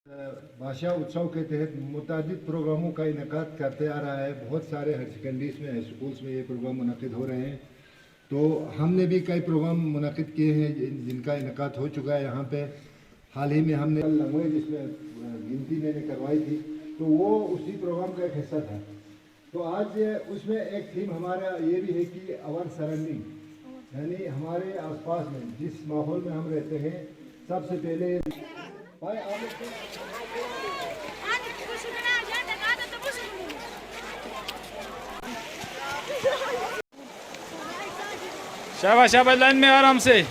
भाषा उत्सव के तहत मुतादिद प्रोग्रामों का इनकाद करते आ रहा है। बहुत सारे हायर सेकेंडरीज में, स्कूल्स में ये प्रोग्राम मुनक़िद हो रहे हैं। तो हमने भी कई प्रोग्राम मुनक़िद किए हैं जिनका इनकाद हो चुका है यहाँ पे। हाल ही में हमने लैंग्वेज जिसमें गिनती मैंने करवाई थी, तो वो उसी प्रोग्राम का एक हिस्सा था। तो आज उसमें एक थीम हमारा ये भी है कि आवर सराउंडिंग, यानी हमारे आसपास में जिस माहौल में हम रहते हैं, सबसे पहले भाई शाबाश शाबाश, लाइन में आराम से।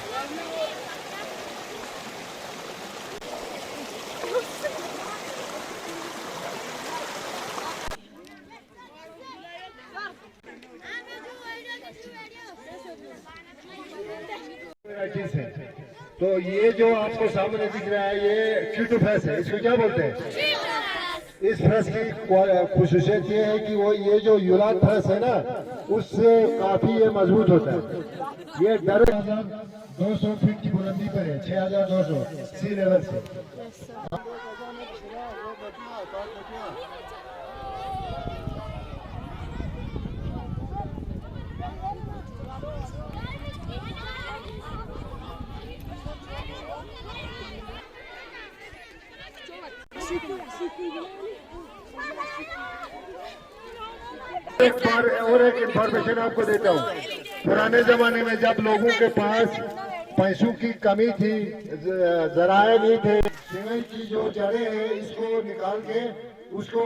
तो ये जो आपको सामने दिख रहा है ये कीटोफेस है। इसको क्या बोलते हैं? इस फ्रेस की खुसूसियत ये है कि वो ये जो यूरान फ्रेस है ना, उससे काफी ये मजबूत होता है। ये 200 फीट की बुलंदी पर है, 6200 सी लेवल से। और एक इंफॉर्मेशन आपको देता हूँ। पुराने जमाने में जब लोगों के पास पैसों की कमी थी, जराए नहीं थे, सीमेंट की जो जड़ें हैं इसको निकाल के उसको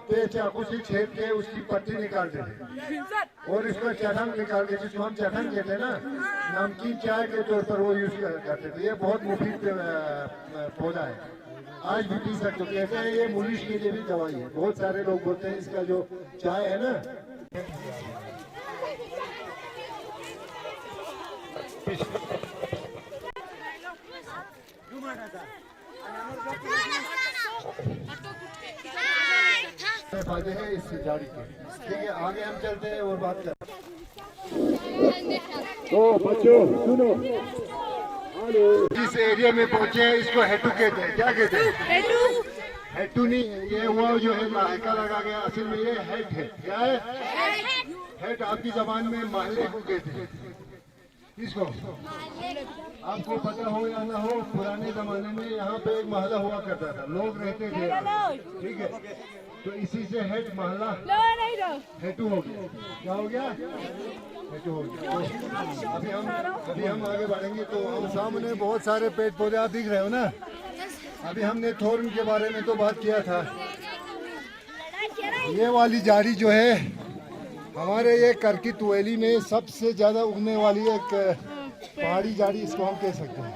तेज चाकू से छेद के उसकी पट्टी निकालते थे और इसका चटन निकाल के, जिसको हम चटन कहते हैं ना, नमकीन चाय के तौर पर वो यूज करते थे। ये बहुत मुफीद पौधा है, आज भी पी सकते हो। कहते हैं ये मुलिश के लिए भी दवाई है। बहुत सारे लोग बोलते हैं इसका जो चाय है ना, फायदे हैं इस झाड़ी के। ठीक है, आगे हम चलते हैं और बात करते हैं। तो बच्चों सुनो, जिस एरिया में पहुंचे हैं इसको हेटू कहते हैं। क्या कहते हैं? हेटू। हेटू नहीं है ये, वो जो है मायका लगा गया, असल में ये हेट है। क्या है? हेट आपकी जबान में महल्ले को कहते हैं। किसको? आपको पता हो या ना हो, पुराने जमाने में यहाँ पे एक महल्ला हुआ करता था, लोग रहते थे। ठीक है, तो इसी से हेट महल्ला हेटू हो गया। क्या हो गया? हेटू हो गया। तो अभी हम आगे बढ़ेंगे। तो हम सामने बहुत सारे पेड़ पौधे आप दिख रहे हो ना। अभी हमने थोर्न के बारे में तो बात किया था। ये वाली झाड़ी जो है हमारे ये करकित वैली में सबसे ज्यादा उगने वाली एक पहाड़ी झाड़ी, इसको हम कह सकते हैं।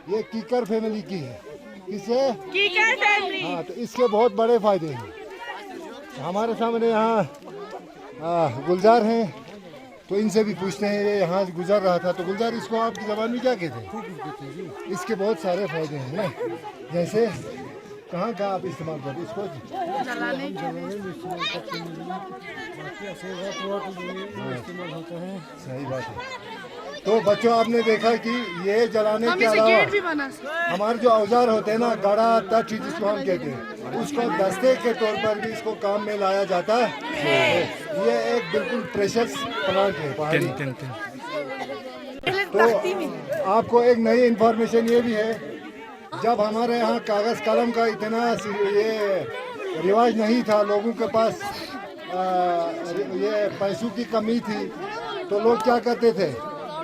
ये कीकर फैमिली की है। किसे? कीकर फैमिली। हाँ, तो इसके बहुत बड़े फायदे हैं। हमारे सामने यहाँ गुलजार हैं, तो इनसे भी पूछते हैं। ये यहाँ गुजर रहा था, तो गुलजार इसको आपकी जबान में क्या कहते हैं? इसके बहुत सारे फायदे हैं ना, जैसे कहाँ कहाँ आप इस्तेमाल करते हैं इसको? जलाने में इस्तेमाल करते हैं, इस्तेमाल होता है। सही बात है। तो बच्चों आपने देखा कि ये जलाने के अलावा हमारे जो औजार होते हैं ना, गड़ा तट जिसको हम कहते हैं, उसको दस्ते के तौर पर भी इसको काम में लाया जाता है। ये एक बिल्कुल प्रेशियस प्लांट है पहाड़ी। तो आपको एक नई इंफॉर्मेशन ये भी है, जब हमारे यहाँ कागज कलम का इतना ये रिवाज नहीं था, लोगों के पास ये पैसों की कमी थी, तो लोग क्या करते थे,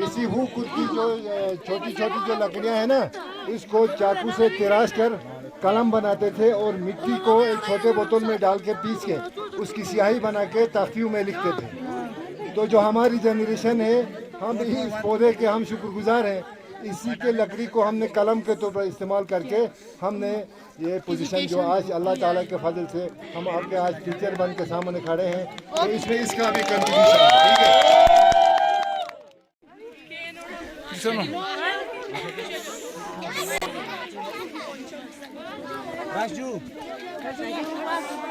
इसी हुक की जो छोटी छोटी जो लकड़ियां है ना, इसको चाकू से तिराश कर कलम बनाते थे और मिट्टी को एक छोटे बोतल में डाल के पीस के उसकी स्याही बना के तख्तियों में लिखते थे। तो जो हमारी जनरेशन है, हम इस पौधे के हम शुक्रगुजार हैं। इसी के लकड़ी को हमने कलम के तौर पर इस्तेमाल करके हमने ये पोजीशन जो आज अल्लाह ताला के फजल से हम आपके आज टीचर बन के सामने खड़े हैं, तो इसमें इसका भी कंट्रीब्यूशन है। ठीक है,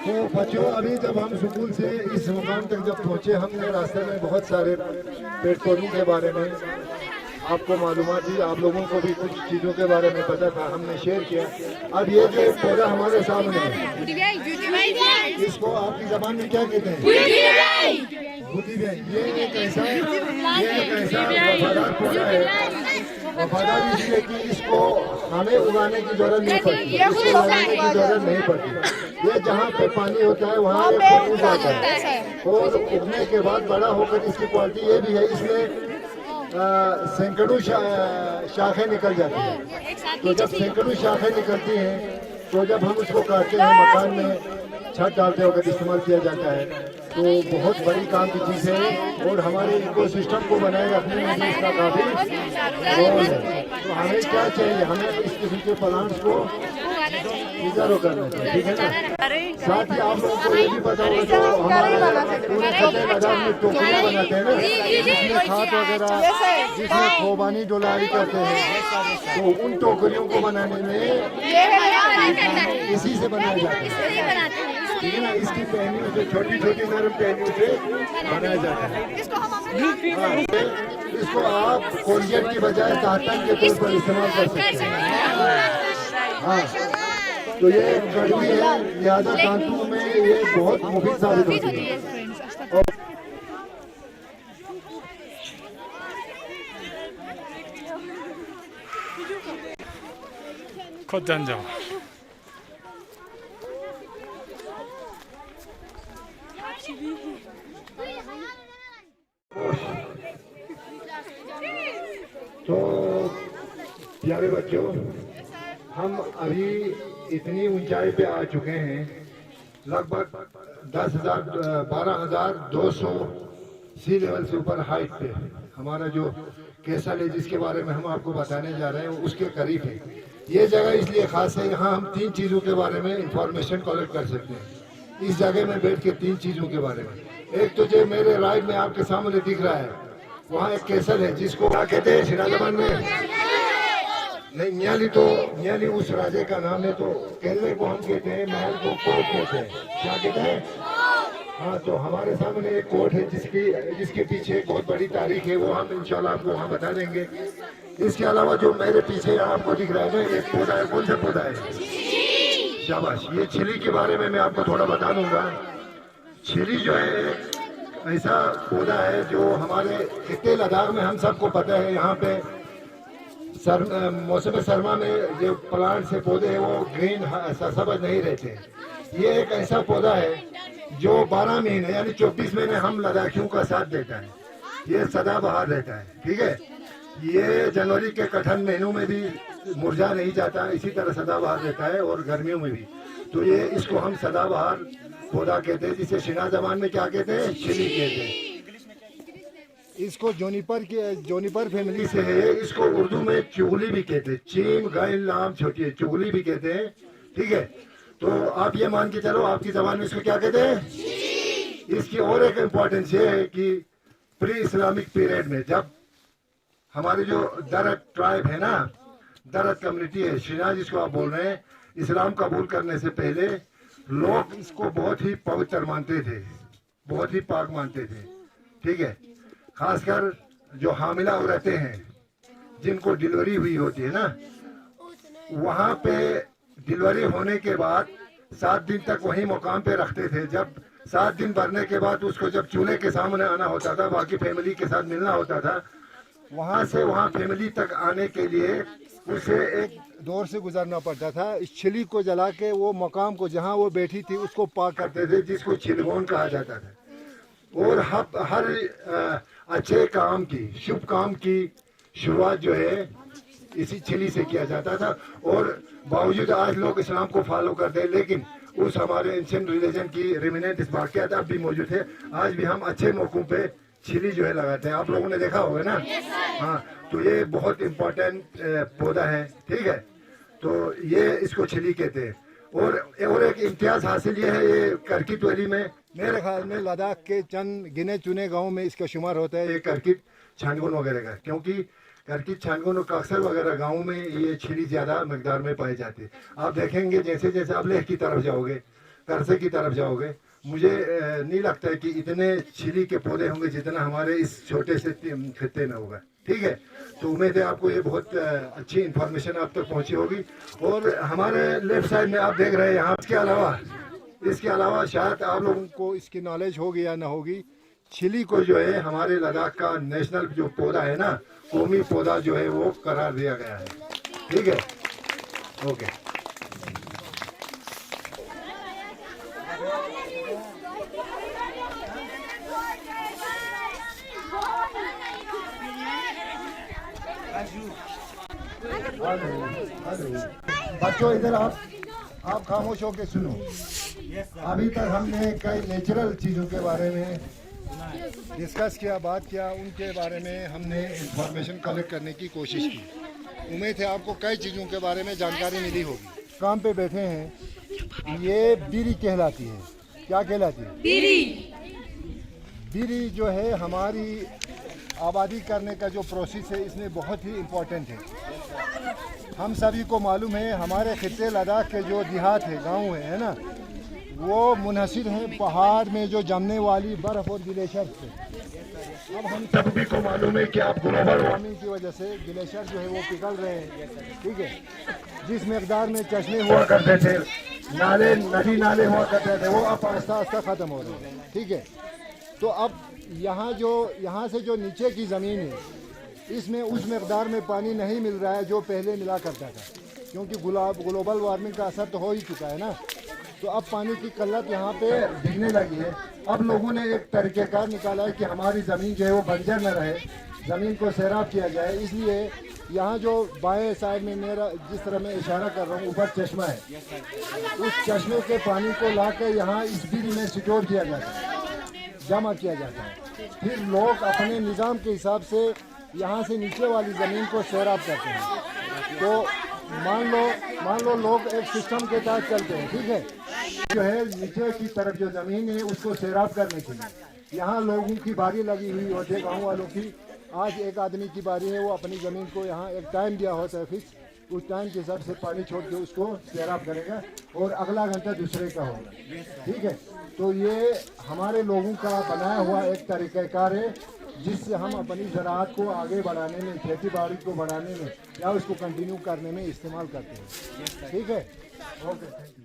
तो बच्चों अभी जब हम स्कूल से इस मुकाम तक जब पहुंचे, हमने रास्ते में बहुत सारे पेड़ पौधों के बारे में आपको मालूमात थी, आप लोगों को भी कुछ चीज़ों के बारे में पता था, हमने शेयर किया। अब ये जो पौधा हमारे सामने है, इसको आपकी ज़बान में क्या कहते हैं? ये एक ऐसा वफादार पौधा है। वफादार इसलिए कि इसको हमें उगाने की जरूरत नहीं पड़ती, इसको लगाने की जरूरत नहीं पड़ती। ये जहाँ पे पानी होता है वहाँ ये उग जाता है, और उगने के बाद बड़ा होकर इसकी क्वालिटी ये भी है, इसमें सैकड़ों शाखें निकल जाती हैं। तो जब सैकड़ों शाखें निकलती हैं तो जब हम उसको काटते हैं, मकान में छत डालते वक्त इस्तेमाल किया जाता है, तो बहुत बड़ी काम की चीज़ है और हमारे इकोसिस्टम को बनाए रखने में भी इसका काफ़ी रोल है। तो हमें क्या चाहिए, हमें इस किस्म के प्लांट्स को प्रिजर्व करना चाहिए, ठीक है ना। साथ ही आप लोगों को ये भी पता होगा जो हमारे पूरे खत्े लद्दाख में टोकरियाँ बनाते हैं ना, जिसमें खाद वगैरह, जिसमें खोबानी डोलाई करते हैं, तो उन टोकरियों को बनाने में इसी से बनाया जाता है, ठीक है ना। इसकी टहनियों से, छोटी छोटी नरम टहनियों से बनाया जाता है। इसको आप कोलगेट की बजाय दातन के तौर पर इस्तेमाल कर सकते हैं। हाँ, तो ये कड़वी है, लिहाजा दांतों में ये बहुत मुफीद साबित होती है। खुद जान जाओ। तो प्यारे बच्चों, हम अभी इतनी ऊंचाई पे आ चुके हैं, लगभग 12,200 सी लेवल से ऊपर हाइट पे हमारा जो केसल है, जिसके बारे में हम आपको बताने जा रहे हैं, उसके करीब है। ये जगह इसलिए खास है, यहाँ हम 3 चीज़ों के बारे में इंफॉर्मेशन कलेक्ट कर सकते हैं इस जगह में बैठ के। 3 चीज़ों के बारे में, एक तो जो मेरे राइट में आपके सामने दिख रहा है, वहाँ एक केसल है, जिसको क्या कहते हैं शिना ज़बान में? नहीं, न्याली उस राजे का नाम है, तो केले को हम कहते हैं, महल को कोट कहते हैं। क्या कहते हैं? हाँ, तो हमारे सामने एक कोट है जिसके पीछे एक बहुत बड़ी तारीख है, वो हम इंशाल्लाह आपको वहाँ बता देंगे। इसके अलावा जो मेरे पीछे आपको दिख रहा है ना, एक पौधा है, कौन सा पौधा है? शाबाश, ये छिली के बारे में मैं आपको थोड़ा बता दूंगा। छिली जो है ऐसा पौधा है जो हमारे खित्ते लद्दाख में, हम सबको पता है, यहाँ पे मौसम सरमा में जो प्लांट से पौधे हैं वो ग्रीन सबज नहीं रहते। ये एक ऐसा पौधा है जो 12 महीने यानी 24 महीने हम लद्दाखियों का साथ देता है। ये सदाबहार रहता है, ठीक है। ये जनवरी के कठिन महीनों में भी मुरझा नहीं जाता, इसी तरह सदाबहार रहता है, और गर्मियों में भी। तो ये इसको हम सदाबहार पौधा कहते हैं, जिसे शिना ज़बान में क्या कहते हैं? छिली कहते हैं। इसको जोनीपर फैमिली से है। इसको उर्दू में चुगली भी कहते हैं, चीम गाइल नाम छोटी है, चुगली भी कहते हैं, ठीक है। तो आप ये मान के चलो, आपकी ज़बान में इसको क्या कहते हैं? इसकी और एक इम्पोर्टेंस ये है कि प्री इस्लामिक पीरियड में, जब हमारे जो दरद ट्राइब है ना, दरद कम्युनिटी है, शिना जिसको आप बोल रहे हैं, इस्लाम कबूल करने से पहले लोग इसको बहुत ही पवित्र मानते थे, बहुत ही पाक मानते थे, ठीक है। खासकर जो हामिला औरतें हैं, जिनको डिलीवरी हुई होती है ना, वहाँ पे डिलीवरी होने के बाद 7 दिन तक वही मुकाम पे रखते थे। जब 7 दिन भरने के बाद उसको जब चूल्हे के सामने आना होता था, बाकी फैमिली के साथ मिलना होता था, वहाँ से वहाँ फैमिली तक आने के लिए उसे एक दौर से गुजरना पड़ता था। इस छिली को जला के वो मकाम को जहाँ वो बैठी थी उसको पाक करते थे, जिसको छिलगोन कहा जाता था। और हर अच्छे काम की, शुभ काम की शुरुआत जो है इसी छिली से किया जाता था। और बावजूद आज लोग इस्लाम को फॉलो करते हैं, लेकिन उस हमारे एंशिएंट रिलीजन की रिमिनेंट इस वाक़यात अब भी मौजूद है। आज भी हम अच्छे मौकों पे छिली जो है लगाते हैं, आप लोगों ने देखा होगा ना। हाँ, तो ये बहुत इम्पोर्टेंट पौधा है, ठीक है। तो ये इसको छिली कहते हैं। और एक इम्तियाज हासिल ये है, ये करकित वैली में, मेरे ख्याल में लद्दाख के चंद गिने चुने गाँव में इसका शुमार होता है, ये करकित छानगुन वगैरह का। क्योंकि करकित छानगुन और काक्सर वगैरह गाँव में ये छिली ज़्यादा मकदार में पाई जाती है। आप देखेंगे जैसे जैसे आप लेह की तरफ जाओगे, करसे की तरफ जाओगे, मुझे नहीं लगता है कि इतने छिली के पौधे होंगे जितना हमारे इस छोटे से खित्ते में होगा, ठीक है। तो उम्मीद है आपको ये बहुत अच्छी इंफॉर्मेशन आप तक पहुंची होगी। और हमारे लेफ्ट साइड में आप देख रहे हैं यहाँ, इसके अलावा शायद आप लोगों को इसकी नॉलेज होगी या ना होगी, चिली को जो है हमारे लद्दाख का नेशनल जो पौधा है ना, कौमी पौधा जो है वो करार दिया गया है। ठीक है, ओके। बच्चों इधर आप खामोश होकर सुनो। अभी तक हमने कई नेचुरल चीज़ों के बारे में डिस्कस किया, बात किया, उनके बारे में हमने इंफॉर्मेशन कलेक्ट करने की कोशिश की। उम्मीद है आपको कई चीज़ों के बारे में जानकारी मिली होगी। काम पे बैठे हैं, ये बीरी कहलाती है। क्या कहलाती है? बीरी जो है हमारी आबादी करने का जो प्रोसेस है, इसमें बहुत ही इम्पोर्टेंट है। हम सभी को मालूम है हमारे खित्ते लद्दाख के जो देहात है, गांव है ना, वो मुनहसिर है पहाड़ में जो जमने वाली बर्फ़ और ग्लेशियर से। अब हम सभी को मालूम है कि आप ग्लोबल वार्मिंग की वजह से ग्लेशियर जो है वो पिघल रहे हैं। ठीक है, जिस मकदार में चश्मे हुआ करते थे, नदी नाले हुआ करते थे, वो अब आहिस्ता आहिस्ता ख़त्म हो रहे हैं। ठीक है, तो अब यहाँ से जो नीचे की ज़मीन है, इसमें उस मकदार में पानी नहीं मिल रहा है जो पहले मिला करता था, क्योंकि ग्लोबल वार्मिंग का असर तो हो ही चुका है ना। तो अब पानी की किल्लत यहाँ पे दिखने लगी है। अब लोगों ने एक तरीक़ेकार निकाला है कि हमारी ज़मीन जो है वो बंजर न रहे, ज़मीन को सैराब किया जाए। इसलिए यहाँ जो बाएं साइड में मेरा जिस तरह मैं इशारा कर रहा हूँ, ऊपर चश्मा है, उस चश्मे के पानी को ला कर यहाँ इस बीरी में स्टोर किया जाता है, जमा किया जाता है। फिर लोग अपने निज़ाम के हिसाब से यहाँ से नीचे वाली ज़मीन को सैराब करते हैं। तो मान लो लोग एक सिस्टम के तहत चलते हैं। ठीक है, जो है नीचे की तरफ जो ज़मीन है उसको सैराब करने के लिए यहाँ लोगों की बारी लगी हुई होती है, गाँव वालों की। आज एक आदमी की बारी है, वो अपनी ज़मीन को यहाँ एक टाइम दिया होता है फिक्स, उस टाइम के हिसाब से पानी छोड़ के उसको सैराब करेगा और अगला घंटा दूसरे का होगा। ठीक है, तो ये हमारे लोगों का बनाया हुआ एक तरीक़ाकार है, जिससे हम अपनी ज़राअत को आगे बढ़ाने में, खेती बाड़ी को बढ़ाने में या उसको कंटिन्यू करने में इस्तेमाल करते हैं। ठीक है, ओके, थैंक यू।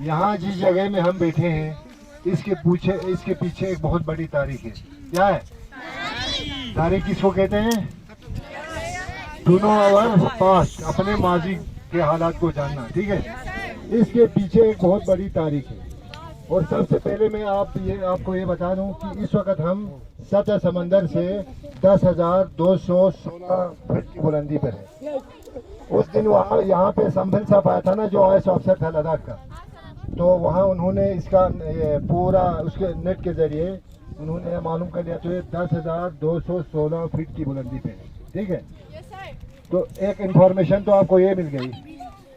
यहाँ जिस जगह में हम बैठे हैं, इसके पीछे एक बहुत बड़ी तारीख है। क्या है तारीख? किसको कहते हैं? टू नो आवर पास्ट, अपने माजी के हालात को जानना। ठीक है, इसके पीछे एक बहुत बड़ी तारीख है। और सबसे पहले मैं आपको ये बता दूं कि इस वक्त हम सतह समंदर से 10,216 फीट की बुलंदी पर है। उस दिन वहाँ यहाँ पे संभल साहब आया था ना, जो आईएएस ऑफिसर था लद्दाख का, तो वहाँ उन्होंने इसका पूरा उसके नेट के जरिए उन्होंने मालूम कर लिया। तो ये 10,216 फीट की बुलंदी पे है। ठीक है, तो एक इंफॉर्मेशन तो आपको ये मिल गई।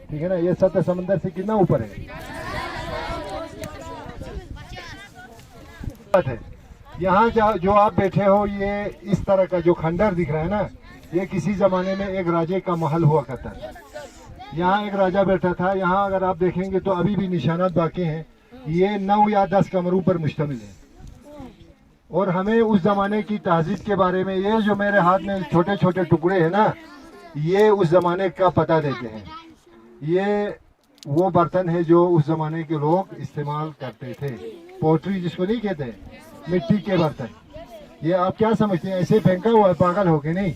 ठीक है ना, ये सतह समंदर से कितना ऊपर है? यहाँ जो आप बैठे हो, ये इस तरह का जो खंडर दिख रहा है ना, ये किसी जमाने में एक राजे का महल हुआ करता था। यहाँ एक राजा बैठा था। यहाँ अगर आप देखेंगे तो अभी भी निशानात बाकी हैं। ये 9 या 10 कमरों पर मुश्तमिल है। और हमें उस जमाने की तहजीब के बारे में, ये जो मेरे हाथ में छोटे छोटे टुकड़े हैं ना, ये उस जमाने का पता देते हैं। ये वो बर्तन है जो उस जमाने के लोग इस्तेमाल करते थे। पोट्री जिसको नहीं कहते, मिट्टी के बर्तन। ये आप क्या समझते हैं, ऐसे फेंका हुआ है पागल हो के? नहीं,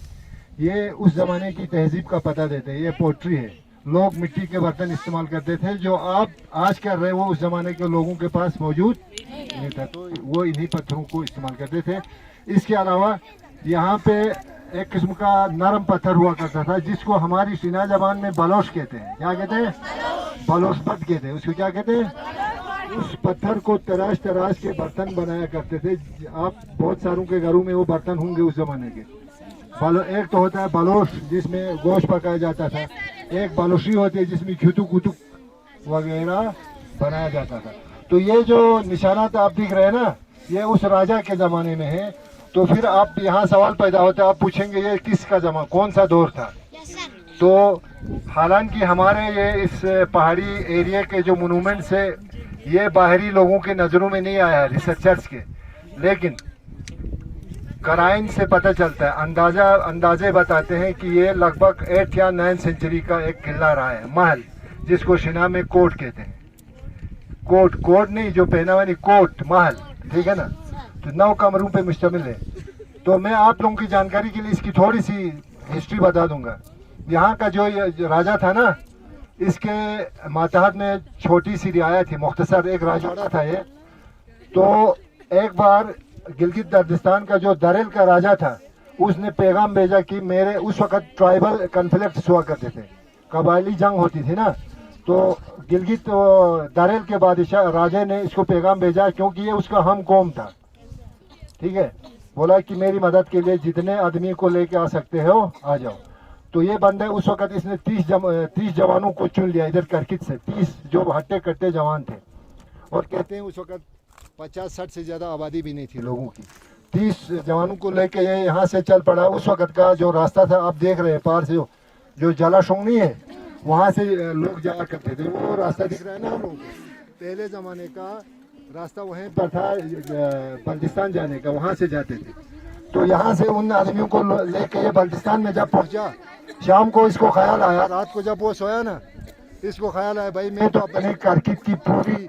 ये उस जमाने की तहजीब का पता देते हैं। ये पोट्री है। लोग मिट्टी के बर्तन इस्तेमाल करते थे, जो आप आज कर रहे हो उस जमाने के लोगों के पास मौजूद नहीं था, तो वो इन्हीं पत्थरों को इस्तेमाल करते थे। इसके अलावा यहाँ पे एक किस्म का नरम पत्थर हुआ करता था, जिसको हमारी सीना जबान में बलोश कहते हैं। क्या कहते हैं? बलोशपत कहते हैं उसको। क्या कहते हैं? उस पत्थर को तराश तराश के बर्तन बनाया करते थे। आप बहुत सारों के घरों में वो बर्तन होंगे उस जमाने के। एक तो होता है बलोश, जिसमें गोश्त पकाया जाता था। एक बलोशी होती है जिसमें खितुक कुतुक वगैरह बनाया जाता था। तो ये जो निशानात आप दिख रहे हैं ना, ये उस राजा के ज़माने में है। तो फिर आप यहाँ सवाल पैदा होता है, आप पूछेंगे ये किसका जमा, कौन सा दौर था? तो हालांकि हमारे ये इस पहाड़ी एरिया के जो मोनूमेंट्स है, ये बाहरी लोगों के नज़रों में नहीं आया है, रिसर्चर्स के, लेकिन कराइन से पता चलता है। अंदाजे बताते हैं कि ये लगभग 8 या 9 सेंचुरी का एक किला रहा है, महल, जिसको शिना में कोट कहते हैं। कोट नहीं जो पहना वाली, कोट महल, ठीक है ना। तो 9 कमरों पे मुश्तमिल है। तो मैं आप लोगों की जानकारी के लिए इसकी थोड़ी सी हिस्ट्री बता दूंगा। यहाँ का जो राजा था ना, इसके मातहत में छोटी सी रियाया थी, मुख्तसर एक राजवाड़ा था ये। तो एक बार गिलगित बल्तिस्तान का जो दरेल का राजा था, उसने पैगाम भेजा कि मेरे उस वक़्त ट्राइबल कन्फ्लिक्ट्स हुआ करते थे, कबायली जंग होती थी ना। तो गिलगित दरेल के बादशाह राजा ने इसको पैगाम भेजा, क्योंकि ये उसका हम कौम था, ठीक है। बोला कि मेरी मदद के लिए जितने आदमी को लेके आ सकते हो आ जाओ। तो ये बंदे उस वक़्त इसने 30 जवानों को चुन लिया इधर करकित से, 30 जो हट्टे कट्टे जवान थे। और कहते हैं उस वक़्त 50-60 से ज़्यादा आबादी भी नहीं थी लोगों की। 30 जवानों को लेके ये यहाँ से चल पड़ा। उस वक़्त का जो रास्ता था आप देख रहे हैं, पार से जो जलाशोंग नहीं है, वहाँ से लोग जाया करते थे। वो रास्ता दिख रहा है ना हम लोगों को, पहले ज़माने का रास्ता वहीं पर था, बल्तिस्तान जाने का, वहाँ से जाते थे। तो यहाँ से उन आदमियों को लेके ये बल्तिस्तान में जब पहुँचा, शाम को इसको ख्याल आया, रात को जब वो सोया ना, इसको ख्याल आया भाई मैं तो अपने करकित की पूरी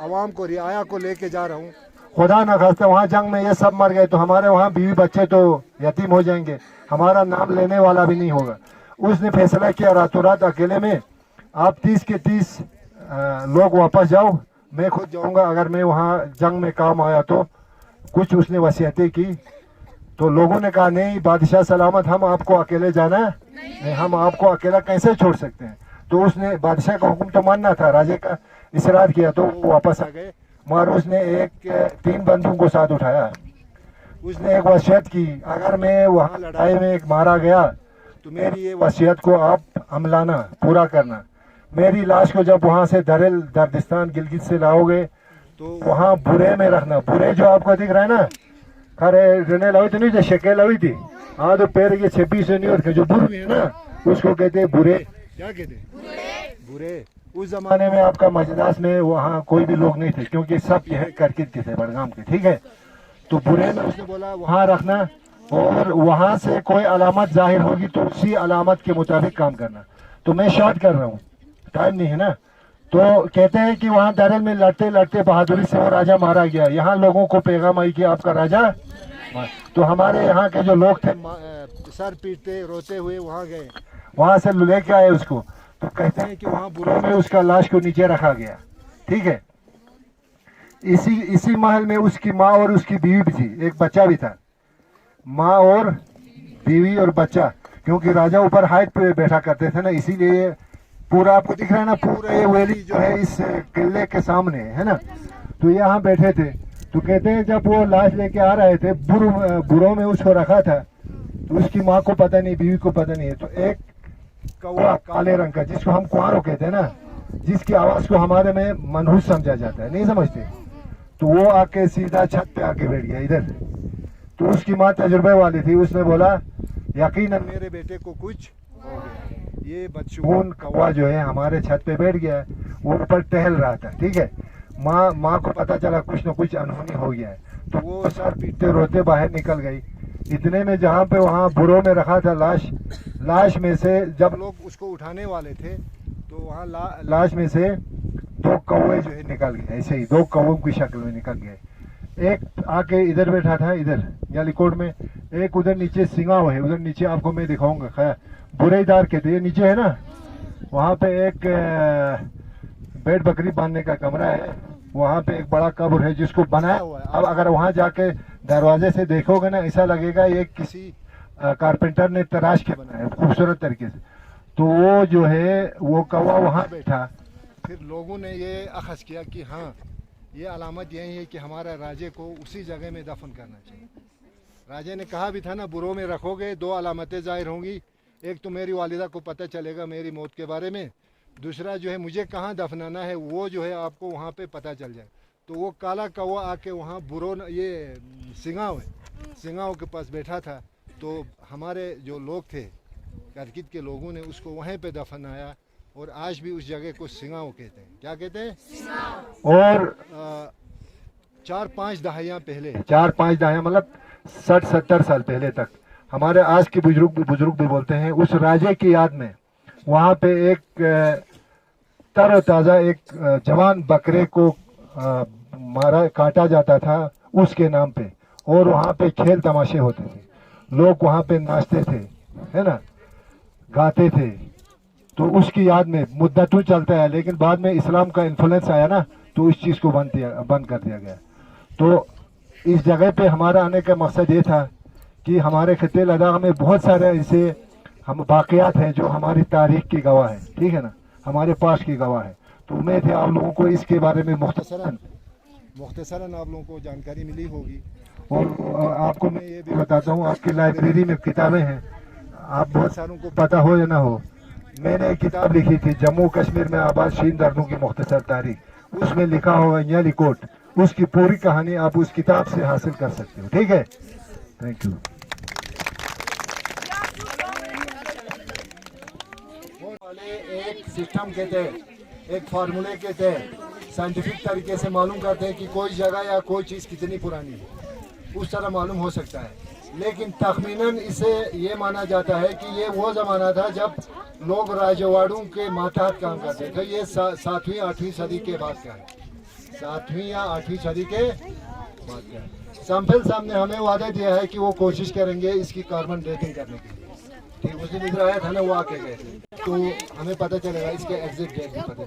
आवाम को, रियाया को लेके जा रहा हूँ, खुदा न खास्ता वहाँ जंग में ये सब मर गए तो हमारे वहाँ बीवी बच्चे तो यतीम हो जाएंगे, हमारा नाम लेने वाला भी नहीं होगा। उसने फैसला किया रातों रात अकेले में, आप 30 के 30 लोग वापस जाओ, मैं खुद जाऊंगा, अगर मैं वहाँ जंग में काम आया तो। कुछ उसने वसीयतें की। तो लोगों ने कहा नहीं बादशाह सलामत, हम आपको अकेले जाना है नहीं, हम आपको अकेला कैसे छोड़ सकते हैं। तो उसने बादशाह का हुक्म तो मानना था, राजे का इसरार किया, तो वो वापस आ गए। मगर उसने 3 बंदूकों को साथ उठाया। उसने एक वसीयत की, अगर मैं वहाँ लड़ाई में एक मारा गया तो मेरी ये वसीयत को आप अमलाना पूरा करना। मेरी लाश को जब वहाँ से दरेल बल्तिस्तान गिलगित से लाओगे तो वहाँ बुरे में रखना। बुरे जो आपको दिख रहा है ना, खरे रने लवी तो नहीं थे, शके लवी थी। हाँ, तो पैर के 26 से नहीं होते, जो बुरे है ना उसको कहते हैं बुरे। क्या कहते हैं? बुरे। उस जमाने में आपका मजदास में वहाँ कोई भी लोग नहीं थे, क्योंकि सब यह करकित के थे, बड़गाम के, ठीक है। तो बुरे में उसने बोला वहाँ रखना, और वहाँ से कोई अलामत जाहिर होगी तो उसी अलामत के मुताबिक काम करना। तो मैं शॉर्ट कर रहा हूँ, टाइम नहीं है ना। तो कहते हैं कि वहाँ दरेल में लड़ते लड़ते बहादुरी से वो राजा मारा गया। यहाँ लोगों को पैगाम आई कि आपका राजा। तो हमारे यहाँ के जो लोग थे सर पीटते रोते हुए वहाँ गए, वहाँ से लेके आए उसको। तो कहते हैं कि वहाँ बुरों में उसका लाश को नीचे रखा गया, ठीक है। इसी महल में उसकी माँ और उसकी बीवी भी थी, एक बच्चा भी था। माँ और बीवी और बच्चा, क्योंकि राजा ऊपर हाइट पे बैठा करते थे ना, इसीलिए पूरा आपको दिख रहा है ना, पूरा ये वैली जो है इस किले के सामने है ना। तो यहाँ बैठे थे। तो कहते हैं जब वो लाश लेके आ रहे थे, बुरों में उसको रखा था, तो उसकी माँ को पता नहीं, बीवी को पता नहीं है। तो एक कौवा काले रंग का, जिसको हम कुआरो कहते हैं ना, जिसकी आवाज को हमारे में मनहूस समझा जाता है, नहीं समझते, तो वो आके सीधा छत पे आके बैठ गया इधर। तो उसकी माँ तजुर्बे वाली थी, उसने बोला यकीनन मेरे बेटे को कुछ हो गया। ये बदशगून कौवा जो है हमारे छत पे बैठ गया है, वो ऊपर टहल रहा था, ठीक है। माँ को पता चला कुछ न कुछ अनहोनी हो गया है, तो वो सर पीटते रोते बाहर निकल गई। इतने में जहाँ पे वहाँ बुरों में रखा था लाश में से जब लोग उसको उठाने वाले थे, तो तो वहाँ लाश में से 2 कौवे जो है निकल गए, ऐसे ही 2 कौवों की शक्ल में निकल गए। एक आके इधर बैठा था, इधर यालीकोट में, एक उधर नीचे सिंगाव है, उधर नीचे आपको मैं दिखाऊंगा, खैर बुरेदार कहते, ये नीचे है ना, वहाँ पे एक भेड़ बकरी बांधने का कमरा है, वहाँ पे एक बड़ा कब्र है जिसको बनाया हुआ है। अब अगर वहाँ जाके दरवाजे से देखोगे ना, ऐसा लगेगा ये किसी कारपेंटर ने तराश के बनाया है खूबसूरत तरीके से। तो वो जो है वो कौवा वहाँ बैठा, फिर लोगों ने ये अखज़ किया कि हाँ ये अलामत यही है कि हमारा राजे को उसी जगह में दफन करना चाहिए। राजे ने कहा भी था ना, बुरों में रखोगे 2 अलामतें ज़ाहिर होंगी, एक तो मेरी वालिदा को पता चलेगा मेरी मौत के बारे में, दूसरा जो है मुझे कहाँ दफनाना है वो जो है आपको वहाँ पे पता चल जाए। तो वो काला कौवा आके वहाँ बुरो ये सिंगाव है, सिंगाव के पास बैठा था। तो हमारे जो लोग थे करगित के लोगों ने उसको वहीं पे दफनाया, और आज भी उस जगह को सिंगाव कहते हैं। क्या कहते हैं? सिंगाव। और 4-5 दहाइयाँ पहले, 4-5 दहाइयाँ मतलब 60-70 साल पहले तक, हमारे आज के बुजुर्ग भी बोलते हैं, उस राजे की याद में वहाँ पे एक तरोताज़ा एक जवान बकरे को काटा जाता था उसके नाम पे, और वहाँ पे खेल तमाशे होते थे, लोग वहाँ पे नाचते थे, है ना, गाते थे। तो उसकी याद में मुद्दतों चलता है, लेकिन बाद में इस्लाम का इन्फ्लुएंस आया ना, तो इस चीज़ को बंद कर दिया गया। तो इस जगह पे हमारा आने का मकसद ये था कि हमारे खित्ते लद्दाख में बहुत सारे ऐसे हम वाक़यात हैं जो हमारी तारीख की गवाह है, ठीक है ना, हमारे पास की गवाह है। तो उम्मीद है आप लोगों को इसके बारे में मुख्तसरन आप लोगों को जानकारी मिली होगी। और आपको मैं ये भी बताता हूँ, आपकी लाइब्रेरी में किताबें हैं, आप बहुत सारों को पता हो या ना हो, मैंने एक किताब लिखी थी जम्मू कश्मीर में आबाद शीन दर्दों की मुख्तसर तारीख, उसमें लिखा होगा यालीकोट, उसकी पूरी कहानी आप उस किताब से हासिल कर सकते हो, ठीक है। Thank you. एक सिस्टम के तहत, एक फार्मूले के तहत साइंटिफिक तरीके से मालूम करते हैं कि कोई जगह या कोई चीज़ कितनी पुरानी है, उस तरह मालूम हो सकता है। लेकिन तखमीनन इसे ये माना जाता है कि ये वो ज़माना था जब लोग राजवाड़ों के मातहत काम करते थे। ये 7वीं-8वीं सदी के बाद का है, 7वीं या 8वीं सदी के बाद का है। सैम्पल साहब ने हमें वादा दिया है कि वो कोशिश करेंगे इसकी कार्बन डेटिंग करने की। ठीक, उस दिन इधर आया था ना, वो आके गए थे, तो हमें पता चलेगा इसके एग्जैक्ट डेट भी पता